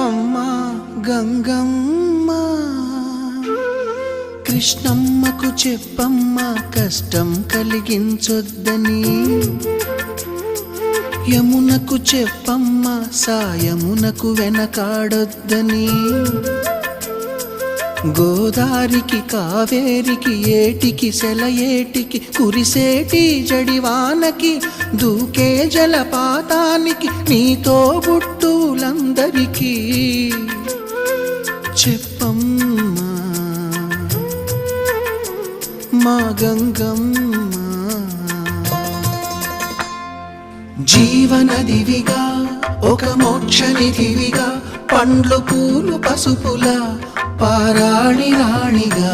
అమ్మా గంగమ్మ కృష్ణమ్మకు చెప్పమ్మా కష్టం కలిగించొద్దని యమునకు చెప్పమ్మా సాయమునకు వెనకాడొద్దని గోదారికి కావేరికి ఏటికి సెలయేటికి కురిసేటి జడివానకి దూకే జలపాతానికి నీతో బుట్టులందరికీ చెప్పమ్మా మా గంగమ్మ జీవనదివిగా ఒక మోక్షనిధివిగా పండ్లు పూలు పసుపుల పారాణి రాణిగా